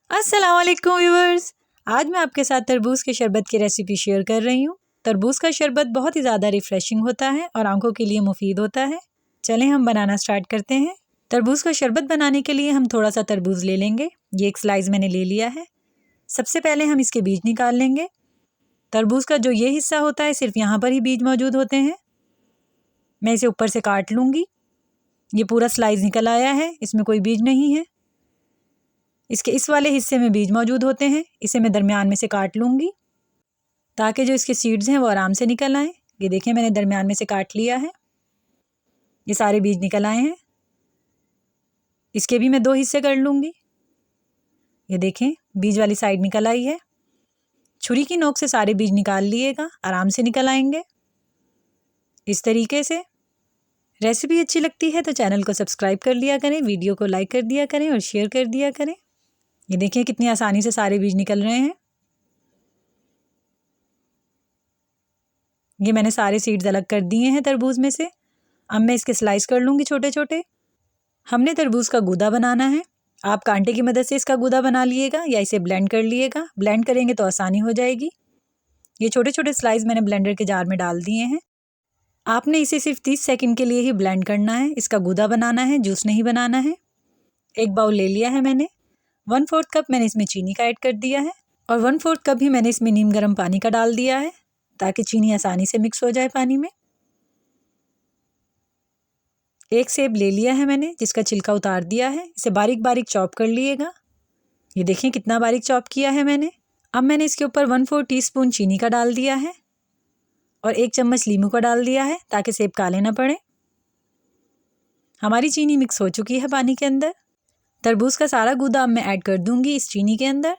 अस्सलाम वालेकुम व्यूअर्स। आज मैं आपके साथ तरबूज के शरबत की रेसिपी शेयर कर रही हूँ। तरबूज का शरबत बहुत ही ज़्यादा रिफ्रेशिंग होता है और आंखों के लिए मुफीद होता है। चलें हम बनाना स्टार्ट करते हैं। तरबूज का शरबत बनाने के लिए हम थोड़ा सा तरबूज ले लेंगे। ये एक स्लाइस मैंने ले लिया है। सबसे पहले हम इसके बीज निकाल लेंगे। तरबूज का जो ये हिस्सा होता है सिर्फ यहाँ पर ही बीज मौजूद होते हैं। मैं इसे ऊपर से काट लूँगी। ये पूरा स्लाइस निकल आया है, इसमें कोई बीज नहीं है। इसके इस वाले हिस्से में बीज मौजूद होते हैं। इसे मैं दरमियान में से काट लूँगी ताकि जो इसके सीड्स हैं वो आराम से निकल आएँ। ये देखें, मैंने दरमियान में से काट लिया है। ये सारे बीज निकल आए हैं। इसके भी मैं 2 हिस्से कर लूँगी। ये देखें, बीज वाली साइड निकल आई है। छुरी की नोक से सारे बीज निकाल लिएगा, आराम से निकल आएंगे इस तरीके से। रेसिपी अच्छी लगती है तो चैनल को सब्सक्राइब कर लिया करें, वीडियो को लाइक कर दिया करें और शेयर कर दिया करें। ये देखिए कितनी आसानी से सारे बीज निकल रहे हैं। ये मैंने सारे सीड्स अलग कर दिए हैं तरबूज में से। अब मैं इसके स्लाइस कर लूँगी छोटे छोटे। हमने तरबूज का गूदा बनाना है। आप कांटे की मदद से इसका गूदा बना लिएगा या इसे ब्लेंड कर लिएगा। ब्लेंड करेंगे तो आसानी हो जाएगी। ये छोटे छोटे स्लाइस मैंने ब्लेंडर के जार में डाल दिए हैं। आपने इसे सिर्फ 30 सेकंड के लिए ही ब्लेंड करना है। इसका गूदा बनाना है, जूस नहीं बनाना है। एक बाउल ले लिया है मैंने। 1/4 कप मैंने इसमें चीनी का ऐड कर दिया है और 1/4 कप ही मैंने इसमें नीम गर्म पानी का डाल दिया है ताकि चीनी आसानी से मिक्स हो जाए पानी में। एक सेब ले लिया है मैंने जिसका छिलका उतार दिया है। इसे बारीक बारीक चॉप कर लिएगा। ये देखिए कितना बारीक चॉप किया है मैंने। अब मैंने इसके ऊपर 1/4 टीस्पून चीनी का डाल दिया है और 1 चम्मच नींबू का डाल दिया है ताकि सेब काले ना पड़े। हमारी चीनी मिक्स हो चुकी है पानी के अंदर। तरबूज का सारा गूदा अब मैं ऐड कर दूंगी इस चीनी के अंदर।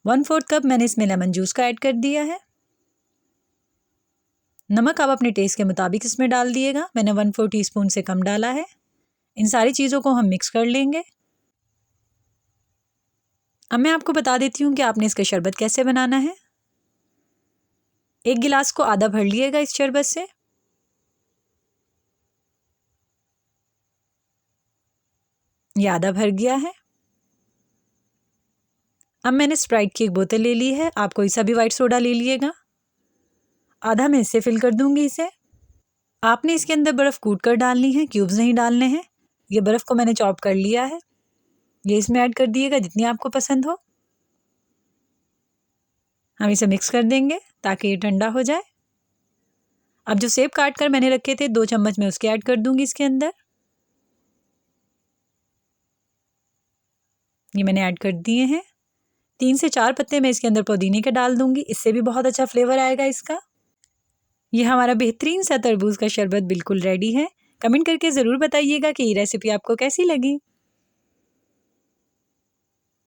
1/4 कप मैंने इसमें लेमन जूस का ऐड कर दिया है। नमक आप अपने टेस्ट के मुताबिक इसमें डाल दिएगा। मैंने 1/4 टीस्पून से कम डाला है। इन सारी चीज़ों को हम मिक्स कर लेंगे। अब मैं आपको बता देती हूँ कि आपने इसका शरबत कैसे बनाना है। 1 गिलास को आधा भर लिएगा इस शरबत से। ये आधा भर गया है। अब मैंने स्प्राइट की एक बोतल ले ली है। आप कोई सा भी वाइट सोडा ले लीजिएगा। आधा मैं इससे फिल कर दूंगी इसे। आपने इसके अंदर बर्फ़ कूट कर डालनी है, क्यूब्स नहीं डालने हैं। ये बर्फ़ को मैंने चॉप कर लिया है। ये इसमें ऐड कर दिएगा जितनी आपको पसंद हो। हम इसे मिक्स कर देंगे ताकि ये ठंडा हो जाए। अब जो सेब काट कर मैंने रखे थे 2 चम्मच मैं उसके ऐड कर दूंगी इसके अंदर। ये मैंने ऐड कर दिए हैं। 3 से 4 पत्ते मैं इसके अंदर पुदीने के डाल दूंगी, इससे भी बहुत अच्छा फ्लेवर आएगा इसका। ये हमारा बेहतरीन सा तरबूज का शरबत बिल्कुल रेडी है। कमेंट करके ज़रूर बताइएगा कि ये रेसिपी आपको कैसी लगी।